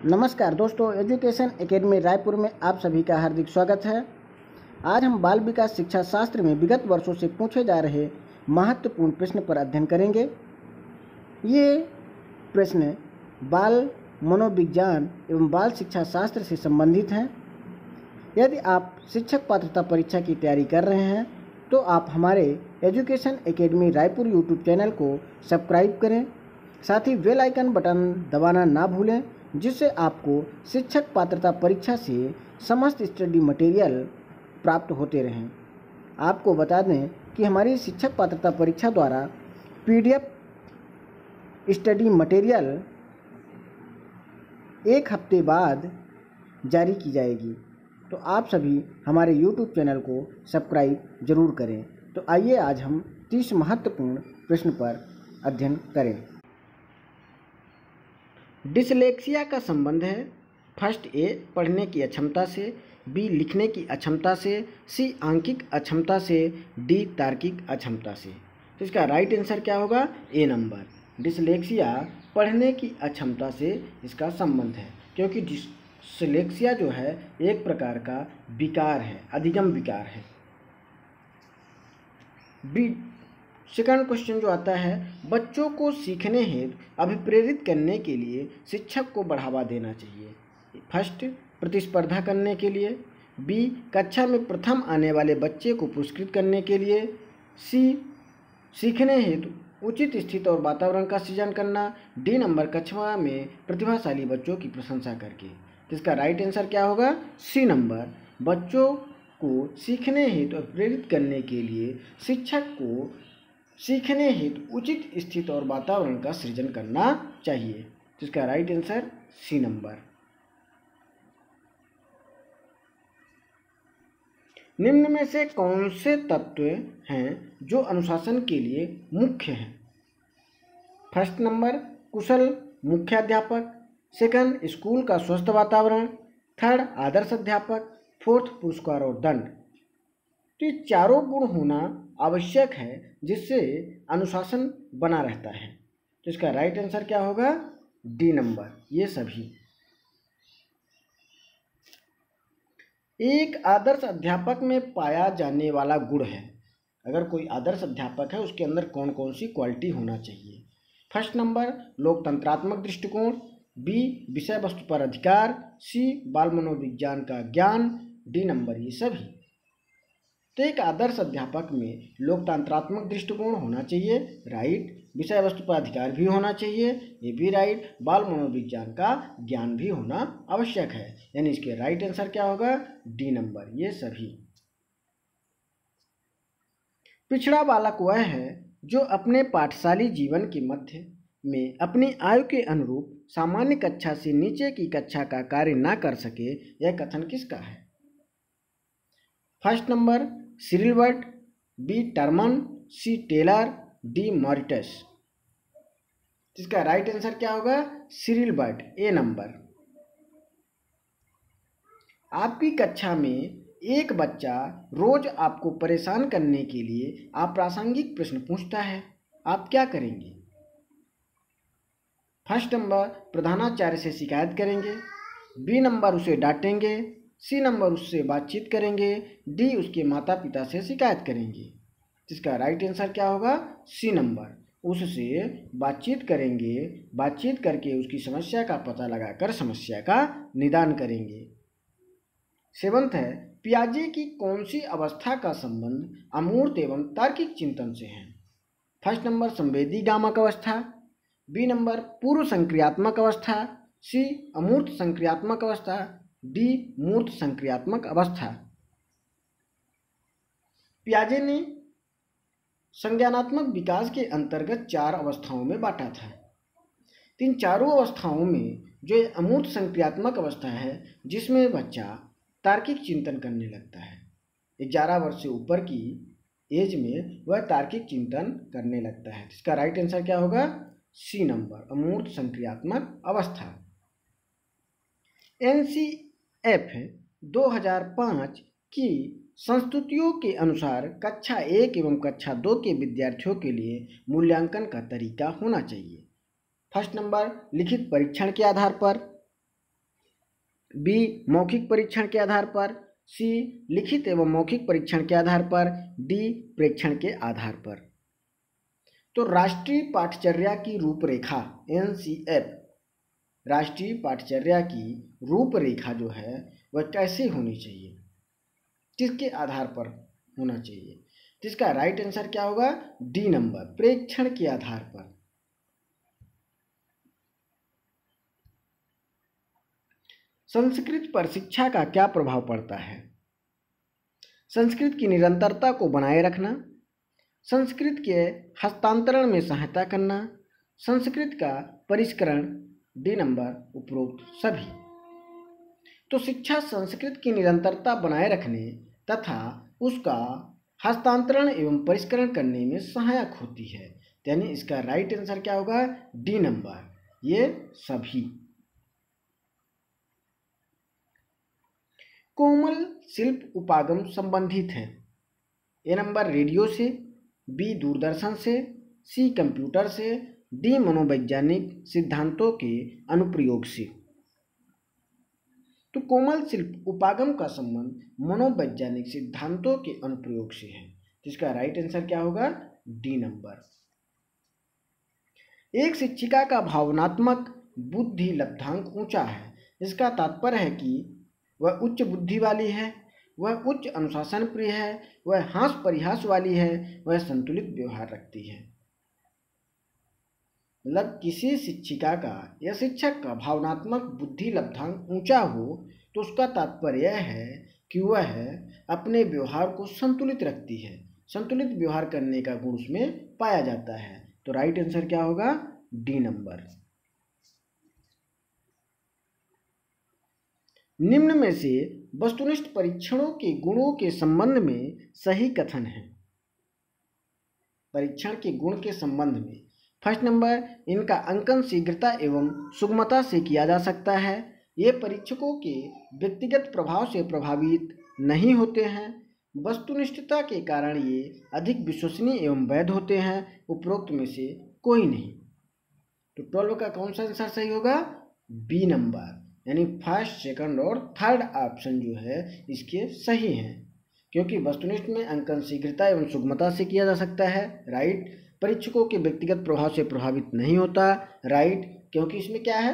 नमस्कार दोस्तों, education academy Raipur में आप सभी का हार्दिक स्वागत है। आज हम बाल विकास शिक्षा शास्त्र में विगत वर्षों से पूछे जा रहे महत्वपूर्ण प्रश्न पर अध्ययन करेंगे। ये प्रश्न बाल मनोविज्ञान एवं बाल शिक्षा शास्त्र से संबंधित हैं। यदि आप शिक्षक पात्रता परीक्षा की तैयारी कर रहे हैं तो आप हमारे education academy Raipur YouTube channel को सब्सक्राइब करें, साथ ही बेल आइकन बटन दबाना ना भूलें, जिससे आपको शिक्षक पात्रता परीक्षा से समस्त स्टडी मटेरियल प्राप्त होते रहें। आपको बता दें कि हमारी शिक्षक पात्रता परीक्षा द्वारा PDF स्टडी मटेरियल 1 हफ्ते बाद जारी की जाएगी, तो आप सभी हमारे YouTube चैनल को सब्सक्राइब जरूर करें। तो आइए आज हम 30 महत्वपूर्ण प्रश्न पर अध्ययन करें। डिसलेक्सिया का संबंध है फर्स्ट A पढ़ने की अक्षमता से, B लिखने की अक्षमता से, C आंकिक अक्षमता से, D तार्किक अक्षमता से। तो इसका राइट आंसर क्या होगा? A number. डिसलेक्सिया पढ़ने की अक्षमता से इसका संबंध है, क्योंकि डिसलेक्सिया जो है एक प्रकार का विकार है, अधिगम विकार है। B सेकंड क्वेश्चन जो आता है, बच्चों को सीखने हेतु अभिप्रेरित करने के लिए शिक्षक को बढ़ावा देना चाहिए। फर्स्ट, प्रतिस्पर्धा करने के लिए। B कक्षा में प्रथम आने वाले बच्चे को पुरस्कृत करने के लिए। C सीखने हेतु उचित स्थिति और वातावरण का सृजन करना। D नंबर, कक्षा में प्रतिभाशाली बच्चों की प्रशंसा करके। तो इसका राइट आंसर क्या होगा? C number. बच्चों को सीखने हेतु प्रेरित करने के लिए शिक्षक को सीखने हेतु उचित स्थिति और वातावरण का सृजन करना चाहिए। तो इसका राइट आंसर C नंबर। निम्न में से कौन से तत्व हैं जो अनुशासन के लिए मुख्य हैं? फर्स्ट नंबर, कुशल मुख्याध्यापक। सेकंड, स्कूल का स्वस्थ वातावरण। थर्ड, आदर्श अध्यापक। फोर्थ, पुरस्कार और दंड। तो ये चारों गुण होना आवश्यक है, जिससे अनुशासन बना रहता है। तो इसका राइट आंसर क्या होगा? D नंबर, ये सभी। एक आदर्श अध्यापक में पाया जाने वाला गुण है। अगर कोई आदर्श अध्यापक है, उसके अंदर कौन कौन सी क्वालिटी होना चाहिए? फर्स्ट नंबर, लोकतंत्रात्मक दृष्टिकोण। B विषय वस्तु पर अधिकार। C बाल मनोविज्ञान का ज्ञान। D नंबर, ये सभी। तो एक आदर्श अध्यापक में लोकतंत्रात्मक दृष्टिकोण होना चाहिए, राइट। विषय वस्तु पर अधिकार भी होना चाहिए, ये भी राइट। बाल मनोविज्ञान का ज्ञान भी होना आवश्यक है, यानी इसके राइट आंसर क्या होगा? D नंबर, ये सभी। पिछड़ा बालक वह है जो अपने पाठशाली जीवन के मध्य में अपनी आयु के अनुरूप सामान्य कक्षा से नीचे की कक्षा का कार्य ना कर सके। यह कथन किसका है? First number, Cyril Burt. B Terman. C Taylor. D मॉरिटस। इसका राइट आंसर क्या होगा? Cyril Burt, A number. आपकी कक्षा में एक बच्चा रोज आपको परेशान करने के लिए अप्रासंगिक प्रश्न पूछता है, आप क्या करेंगे? फर्स्ट नंबर, प्रधानाचार्य से शिकायत करेंगे। B नंबर, उसे डांटेंगे। C नंबर, उससे बातचीत करेंगे। D उसके माता पिता से शिकायत करेंगे। इसका राइट आंसर क्या होगा? C नंबर, उससे बातचीत करेंगे। बातचीत करके उसकी समस्या का पता लगाकर समस्या का निदान करेंगे। सेवंथ है, पियाजे की कौन सी अवस्था का संबंध अमूर्त एवं तार्किक चिंतन से है? फर्स्ट नंबर, संवेदी गामक अवस्था। B नंबर, पूर्व संक्रियात्मक अवस्था। C अमूर्त संक्रियात्मक अवस्था। D मूर्त संक्रियात्मक अवस्था। पियाजे ने संज्ञानात्मक विकास के अंतर्गत 4 अवस्थाओं में बांटा था। इन चारों अवस्थाओं में जो अमूर्त संक्रियात्मक अवस्था है, जिसमें बच्चा तार्किक चिंतन करने लगता है, 11 वर्ष से ऊपर की एज में वह तार्किक चिंतन करने लगता है। इसका राइट आंसर क्या होगा? C नंबर, अमूर्त संक्रियात्मक अवस्था। NCF 2005 की संस्तुतियों के अनुसार कक्षा 1 एवं कक्षा 2 के विद्यार्थियों के लिए मूल्यांकन का तरीका होना चाहिए। फर्स्ट नंबर, लिखित परीक्षण के आधार पर। बी मौखिक परीक्षण के आधार पर, सी लिखित एवं मौखिक परीक्षण के आधार पर, डी प्रेक्षण के आधार पर। तो राष्ट्रीय पाठचर्या की रूपरेखा एनसीएफ, राष्ट्रीय पाठचर्या की रूपरेखा जो है वह कैसे होनी चाहिए, किसके आधार पर होना चाहिए? तो इसका राइट आंसर क्या होगा? डी नंबर, प्रेक्षण के आधार पर। संस्कृत पर शिक्षा का क्या प्रभाव पड़ता है? संस्कृत की निरंतरता को बनाए रखना, संस्कृत के हस्तांतरण में सहायता करना, संस्कृत का परिष्करण, डी नंबर उपरोक्त सभी। तो शिक्षा संस्कृत की निरंतरता बनाए रखने तथा उसका हस्तांतरण एवं परिष्करण करने में सहायक होती है, यानी इसका राइट आंसर क्या होगा? डी नंबर, ये सभी। कोमल शिल्प उपागम संबंधित है। ए नंबर रेडियो से, बी दूरदर्शन से, सी कंप्यूटर से, डी मनोवैज्ञानिक सिद्धांतों के अनुप्रयोग से। तो कोमल शिल्प उपागम का संबंध मनोवैज्ञानिक सिद्धांतों के अनुप्रयोग से है, जिसका राइट आंसर क्या होगा? D number. एक शिक्षिका का भावनात्मक बुद्धि लब्धांक ऊंचा है, इसका तात्पर्य है कि वह उच्च बुद्धि वाली है, वह उच्च अनुशासन प्रिय है, वह हास परिहास वाली है, वह संतुलित व्यवहार रखती है। मतलब किसी शिक्षिका का या शिक्षक का भावनात्मक बुद्धि लब्धांक ऊंचा हो तो उसका तात्पर्य यह है कि वह अपने व्यवहार को संतुलित रखती है, संतुलित व्यवहार करने का गुण उसमें पाया जाता है। तो राइट आंसर क्या होगा? D number. निम्न में से वस्तुनिष्ठ परीक्षणों के गुणों के संबंध में सही कथन है। परीक्षण के गुण के संबंध में फर्स्ट नंबर, इनका अंकन शीघ्रता एवं सुगमता से किया जा सकता है। ये परीक्षकों के व्यक्तिगत प्रभाव से प्रभावित नहीं होते हैं। वस्तुनिष्ठता के कारण ये अधिक विश्वसनीय एवं वैध होते हैं। उपरोक्त में से कोई नहीं। तो 12 का कौन सा आंसर सही होगा? बी नंबर, यानी फर्स्ट, सेकंड और थर्ड ऑप्शन जो है इसके सही हैं, क्योंकि वस्तुनिष्ठ में अंकन शीघ्रता एवं सुगमता से किया जा सकता है, राइट। परीक्षकों के व्यक्तिगत प्रभाव से प्रभावित नहीं होता, राइट, क्योंकि इसमें क्या है,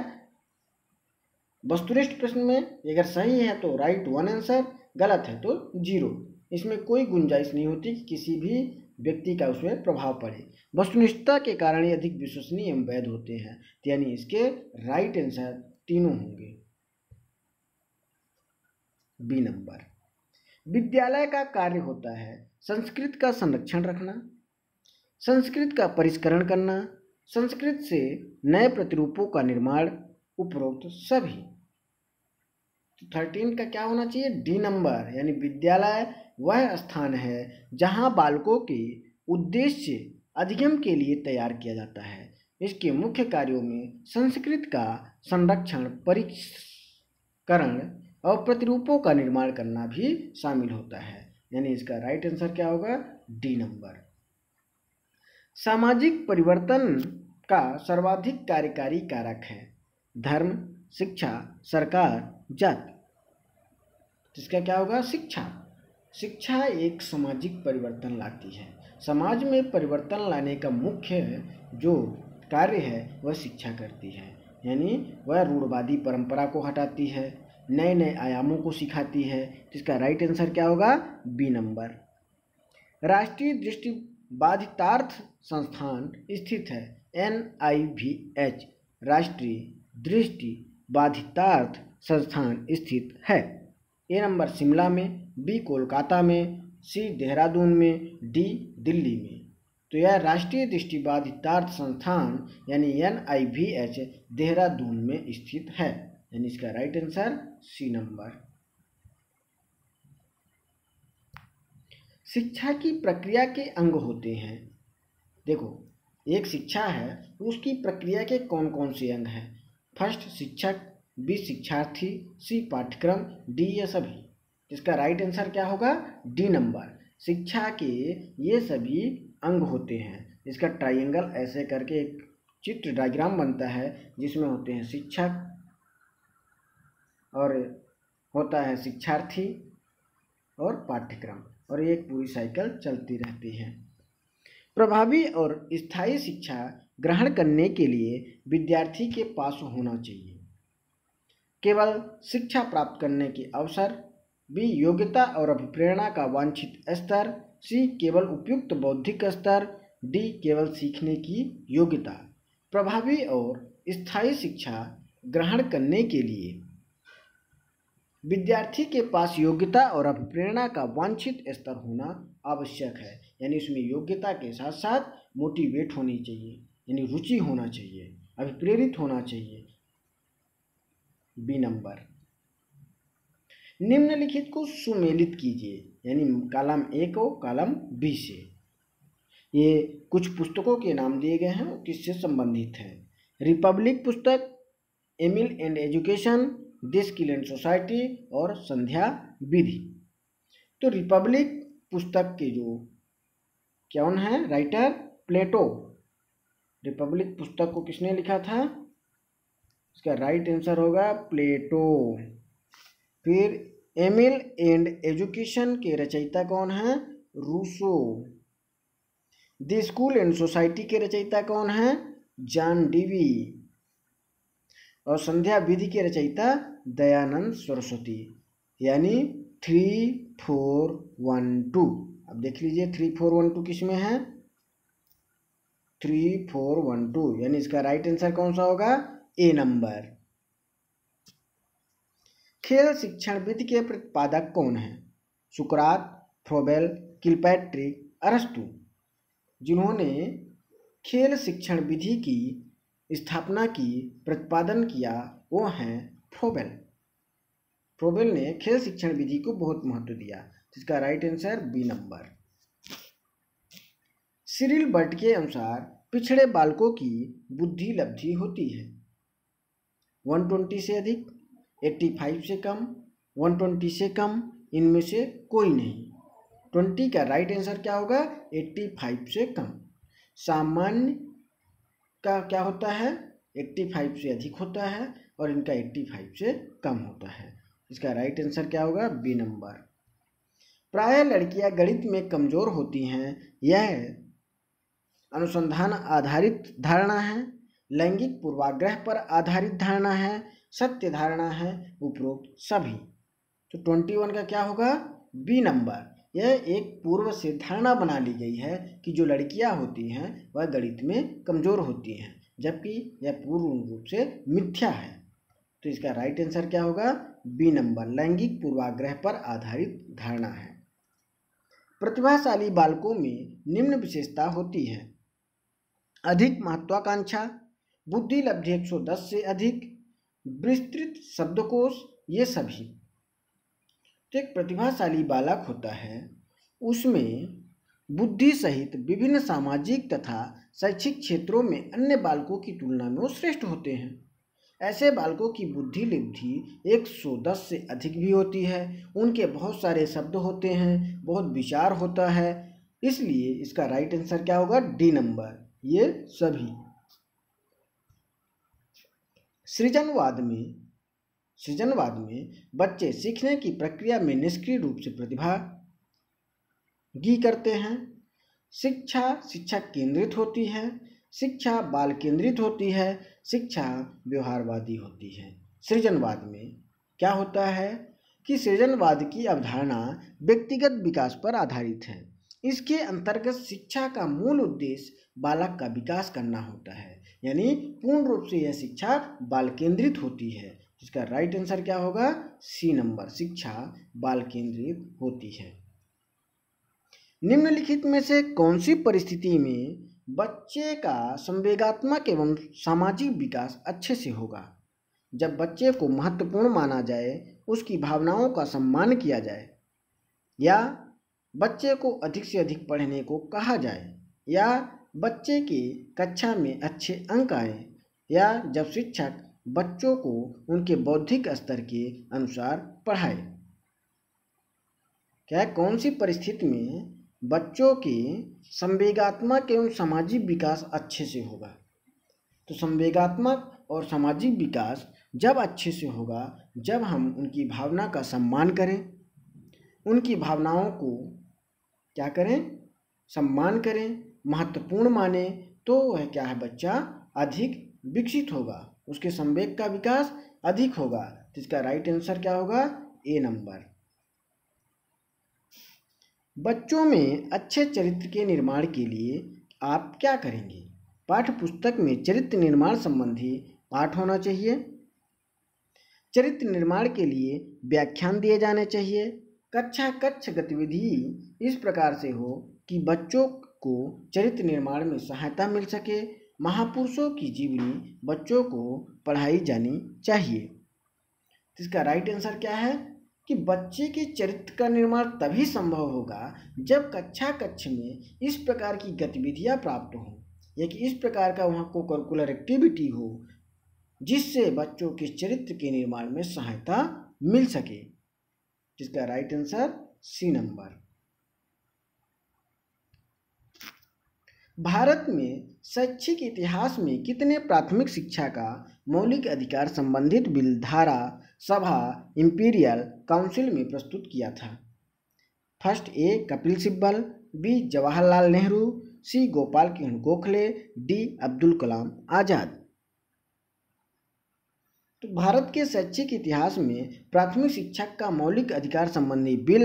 वस्तुनिष्ठ प्रश्न में अगर सही है तो राइट 1 आंसर, गलत है तो 0। इसमें कोई गुंजाइश नहीं होती कि किसी भी व्यक्ति का उसमें प्रभाव पड़े। वस्तुनिष्ठता के कारण ये अधिक विश्वसनीय एवं वैध होते हैं, यानी इसके राइट आंसर तीनों होंगे। B number. विद्यालय का कार्य होता है संस्कृत का संरक्षण रखना, संस्कृत का परिष्करण करना, संस्कृत से नए प्रतिरूपों का निर्माण, उपरोक्त सभी। तो 13 का क्या होना चाहिए? डी नंबर, यानी विद्यालय वह स्थान है जहां बालकों के उद्देश्य अधिगम के लिए तैयार किया जाता है। इसके मुख्य कार्यों में संस्कृत का संरक्षण, परिष्करण और प्रतिरूपों का निर्माण करना भी शामिल होता है, यानी इसका राइट आंसर क्या होगा? D number. सामाजिक परिवर्तन का सर्वाधिक कार्यकारी कारक है धर्म, शिक्षा, सरकार, जाति। इसका क्या होगा? शिक्षा। शिक्षा एक सामाजिक परिवर्तन लाती है। समाज में परिवर्तन लाने का मुख्य जो कार्य है वह शिक्षा करती है, यानी वह रूढ़वादी परंपरा को हटाती है, नए नए आयामों को सिखाती है। इसका राइट आंसर क्या होगा? B number. राष्ट्रीय दृष्टिबाधितार्थ संस्थान स्थित है NIVH, राष्ट्रीय दृष्टिबाधितार्थ संस्थान स्थित है। ए नंबर शिमला में, बी कोलकाता में, सी देहरादून में, डी दिल्ली में। तो यह राष्ट्रीय दृष्टिबाधितार्थ संस्थान यानी NIVH देहरादून में स्थित है, यानी इसका राइट आंसर सी नंबर। शिक्षा की प्रक्रिया के अंग होते हैं। देखो, एक शिक्षा है उसकी प्रक्रिया के कौन कौन से अंग हैं? फर्स्ट शिक्षक, बी शिक्षार्थी, सी पाठ्यक्रम, डी ये सभी। इसका राइट आंसर क्या होगा? D number. शिक्षा के ये सभी अंग होते हैं। इसका ट्राइंगल ऐसे करके एक चित्र डायग्राम बनता है जिसमें होते हैं शिक्षक, और होता है शिक्षार्थी और पाठ्यक्रम, और एक पूरी साइकिल चलती रहती है। प्रभावी और स्थायी शिक्षा ग्रहण करने के लिए विद्यार्थी के पास होना चाहिए केवल शिक्षा प्राप्त करने के अवसर, बी योग्यता और अभिप्रेरणा का वांछित स्तर, सी केवल उपयुक्त बौद्धिक स्तर, डी केवल सीखने की योग्यता। प्रभावी और स्थायी शिक्षा ग्रहण करने के लिए विद्यार्थी के पास योग्यता और अभिप्रेरणा का वांछित स्तर होना आवश्यक है, यानी उसमें योग्यता के साथ साथ मोटिवेट होनी चाहिए, यानी रुचि होना चाहिए, अभिप्रेरित होना चाहिए। B number. निम्नलिखित को सुमेलित कीजिए, यानी कॉलम ए को कॉलम बी से। ये कुछ पुस्तकों के नाम दिए गए हैं, वो किससे संबंधित हैं। रिपब्लिक पुस्तक, Emile and Education, The School and Society और संध्या विधि। तो रिपब्लिक पुस्तक के जो कौन है राइटर, प्लेटो। रिपब्लिक पुस्तक को किसने लिखा था, इसका राइट आंसर होगा प्लेटो। फिर एमिल एंड एजुकेशन के रचयिता कौन है, Rousseau. The School and Society के रचयिता कौन है, जॉन डीवी। और संध्या विधि के रचयिता दयानंद सरस्वती, यानी 3412। अब देख लीजिए 3412 किसमें है, 3412, यानी इसका राइट आंसर कौन सा होगा, ए नंबर। खेल शिक्षण विधि के प्रतिपादक कौन है, सुकरात, फ्रोबेल, किलपैट्रिक, अरस्तु। जिन्होंने खेल शिक्षण विधि की स्थापना की, प्रतिपादन किया, वो हैं फ्रोबेल। फ्रोबेल ने खेल शिक्षण विधि को बहुत महत्व दिया, जिसका right answer B number. Cyril Burt के अनुसार पिछड़े बालकों की बुद्धि लब्धि होती है 120 से अधिक, 85 से कम, 120 से कम, इनमें से कोई नहीं। 20 का राइट आंसर क्या होगा, 85 से कम। सामान्य का क्या होता है, 85 से अधिक होता है, और इनका 85 से कम होता है। इसका राइट आंसर क्या होगा, बी नंबर। प्रायः लड़कियां गणित में कमजोर होती हैं, यह अनुसंधान आधारित धारणा है, लैंगिक पूर्वाग्रह पर आधारित धारणा है, सत्य धारणा है, उपरोक्त सभी। तो 21 का क्या होगा, बी नंबर। यह एक पूर्व से धारणा बना ली गई है कि जो लड़कियां होती हैं वह गणित में कमजोर होती हैं, जबकि यह पूर्ण रूप से मिथ्या है। तो इसका राइट आंसर क्या होगा, बी नंबर, लैंगिक पूर्वाग्रह पर आधारित धारणा है। प्रतिभाशाली बालकों में निम्न विशेषता होती है, अधिक महत्वाकांक्षा, बुद्धि लब्धि 110 से अधिक, विस्तृत शब्दकोश, ये सभी। तो एक प्रतिभाशाली बालक होता है, उसमें बुद्धि सहित विभिन्न सामाजिक तथा शैक्षिक क्षेत्रों में अन्य बालकों की तुलना में वो श्रेष्ठ होते हैं। ऐसे बालकों की बुद्धि लब्धि 110 से अधिक भी होती है, उनके बहुत सारे शब्द होते हैं, बहुत विचार होता है, इसलिए इसका राइट आंसर क्या होगा, डी नंबर, ये सभी। सृजनवाद में बच्चे सीखने की प्रक्रिया में निष्क्रिय रूप से प्रतिभागी करते हैं। शिक्षा केंद्रित होती है, शिक्षा बाल केंद्रित होती है, शिक्षा व्यवहारवादी होती है। सृजनवाद में क्या होता है कि सृजनवाद की अवधारणा व्यक्तिगत विकास पर आधारित है। इसके अंतर्गत शिक्षा का मूल उद्देश्य बालक का विकास करना होता है, यानी पूर्ण रूप से यह शिक्षा बाल केंद्रित होती है। इसका राइट आंसर क्या होगा, सी नंबर, शिक्षा बाल केंद्रित होती है। निम्नलिखित में से कौन सी परिस्थिति में बच्चे का संवेगात्मक एवं सामाजिक विकास अच्छे से होगा, जब बच्चे को महत्वपूर्ण माना जाए, उसकी भावनाओं का सम्मान किया जाए, या बच्चे को अधिक से अधिक पढ़ने को कहा जाए, या बच्चे की कक्षा में अच्छे अंक आए, या जब शिक्षक बच्चों को उनके बौद्धिक स्तर के अनुसार पढ़ाए। क्या कौन सी परिस्थिति में बच्चों के संवेगात्मक एवं सामाजिक विकास अच्छे से होगा। तो संवेगात्मक और सामाजिक विकास जब अच्छे से होगा जब हम उनकी भावना का सम्मान करें, उनकी भावनाओं को क्या करें, सम्मान करें, महत्वपूर्ण माने, तो वह क्या है, बच्चा अधिक विकसित होगा, उसके संवेग का विकास अधिक होगा। तो इसका राइट आंसर क्या होगा, ए नंबर। बच्चों में अच्छे चरित्र के निर्माण के लिए आप क्या करेंगे? पाठ्य पुस्तक में चरित्र निर्माण संबंधी पाठ होना चाहिए। चरित्र निर्माण के लिए व्याख्यान दिए जाने चाहिए। कक्षा कक्ष गतिविधि इस प्रकार से हो कि बच्चों को चरित्र निर्माण में सहायता मिल सके। महापुरुषों की जीवनी बच्चों को पढ़ाई जानी चाहिए। इसका राइट आंसर क्या है कि बच्चे के चरित्र का निर्माण तभी संभव होगा जब कक्षा कक्ष में इस प्रकार की गतिविधियां प्राप्त हों या कि इस प्रकार का वहाँ को करिकुलर एक्टिविटी हो जिससे बच्चों के चरित्र के निर्माण में सहायता मिल सके। जिसका राइट आंसर सी नंबर। भारत में शैक्षिक इतिहास में कितने प्राथमिक शिक्षा का मौलिक अधिकार संबंधित बिल धारा सभा इंपीरियल काउंसिल में प्रस्तुत किया था? First A Kapil Sibal, B Jawaharlal Nehru, C Gopal Krishna Gokhale, D Abdul Kalam Azad. तो भारत के शैक्षिक इतिहास में प्राथमिक शिक्षा का मौलिक अधिकार संबंधी बिल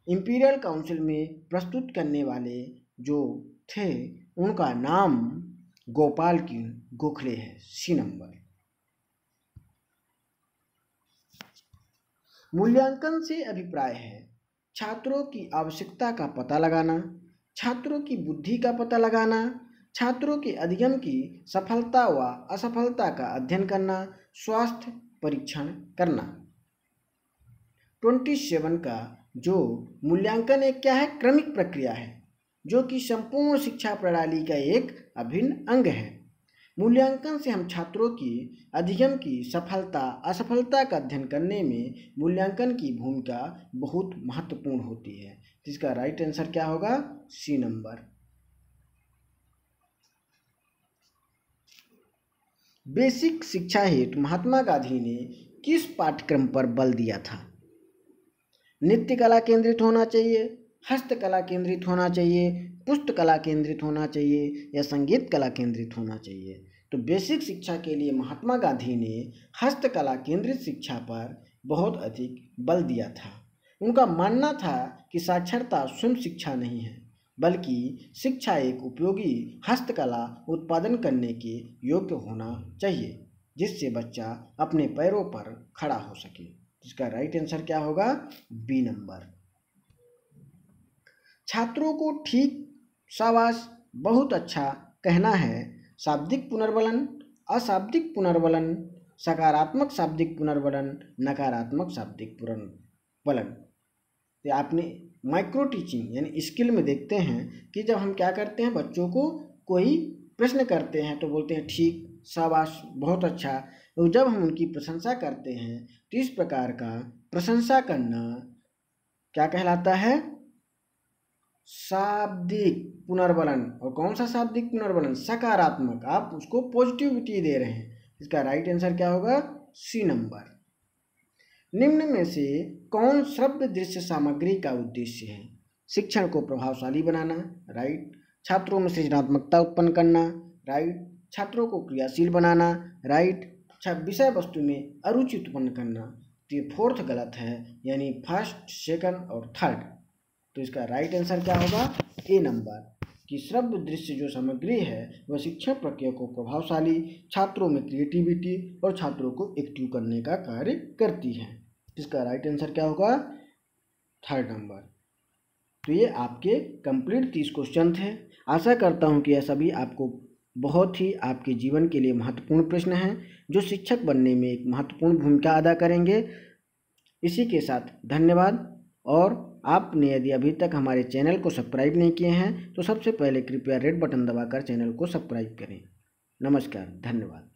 इंपीरियल काउंसिल में प्रस्तुत करने वाले जो थे उनका नाम गोपाल कृष्ण गोखले है, सी नंबर। मूल्यांकन से अभिप्राय है छात्रों की आवश्यकता का पता लगाना, छात्रों की बुद्धि का पता लगाना, छात्रों के अध्ययन की सफलता व असफलता का अध्ययन करना, स्वास्थ्य परीक्षण करना। 27 का जो मूल्यांकन एक क्या है, क्रमिक प्रक्रिया है जो कि संपूर्ण शिक्षा प्रणाली का एक अभिन्न अंग है। मूल्यांकन से हम छात्रों की अध्ययन की सफलता असफलता का अध्ययन करने में मूल्यांकन की भूमिका बहुत महत्वपूर्ण होती है। जिसका राइट आंसर क्या होगा, सी नंबर। बेसिक शिक्षा हेतु महात्मा गांधी ने किस पाठ्यक्रम पर बल दिया था? नृत्य कला केंद्रित होना चाहिए, हस्तकला केंद्रित होना चाहिए, पुस्तकला केंद्रित होना चाहिए या संगीत कला केंद्रित होना चाहिए? तो बेसिक शिक्षा के लिए महात्मा गांधी ने हस्तकला केंद्रित शिक्षा पर बहुत अधिक बल दिया था। उनका मानना था कि साक्षरता स्वयं शिक्षा नहीं है बल्कि शिक्षा एक उपयोगी हस्तकला उत्पादन करने के योग्य होना चाहिए जिससे बच्चा अपने पैरों पर खड़ा हो सके। इसका राइट आंसर क्या होगा, बी नंबर। छात्रों को ठीक, शाबाश, बहुत अच्छा कहना है शाब्दिक पुनर्वलन, अशाब्दिक पुनर्वलन, सकारात्मक शाब्दिक पुनर्वलन, नकारात्मक शाब्दिक पुनर्वलन। तो आपने माइक्रो टीचिंग यानी स्किल में देखते हैं कि जब हम क्या करते हैं, बच्चों को कोई प्रश्न करते हैं तो बोलते हैं ठीक, शाबाश, बहुत अच्छा। तो जब हम उनकी प्रशंसा करते हैं तो इस प्रकार का प्रशंसा करना क्या कहलाता है, शाब्दिक पुनर्वलन। और कौन सा शाब्दिक पुनर्वलन, सकारात्मक, आप उसको पॉजिटिविटी दे रहे हैं। इसका राइट आंसर क्या होगा, सी नंबर। निम्न में से कौन श्रव्य दृश्य सामग्री का उद्देश्य है? शिक्षण को प्रभावशाली बनाना, राइट। छात्रों में सृजनात्मकता उत्पन्न करना, राइट। छात्रों को क्रियाशील बनाना, राइट। विषय वस्तु में अरुचि उत्पन्न करना। तो ये फोर्थ गलत है, यानी फर्स्ट, सेकंड और थर्ड। तो इसका राइट आंसर क्या होगा, ए नंबर, कि श्रव्य दृश्य जो सामग्री है वह शिक्षण प्रक्रिया को प्रभावशाली, छात्रों में क्रिएटिविटी और छात्रों को एक्टिव करने का कार्य करती है। इसका राइट आंसर क्या होगा, थर्ड नंबर। तो ये आपके कंप्लीट 30 क्वेश्चन थे। आशा करता हूँ कि यह सभी आपको बहुत ही आपके जीवन के लिए महत्वपूर्ण प्रश्न हैं जो शिक्षक बनने में एक महत्वपूर्ण भूमिका अदा करेंगे। इसी के साथ धन्यवाद। और आपने यदि अभी तक हमारे चैनल को सब्सक्राइब नहीं किए हैं तो सबसे पहले कृपया रेड बटन दबाकर चैनल को सब्सक्राइब करें। नमस्कार, धन्यवाद।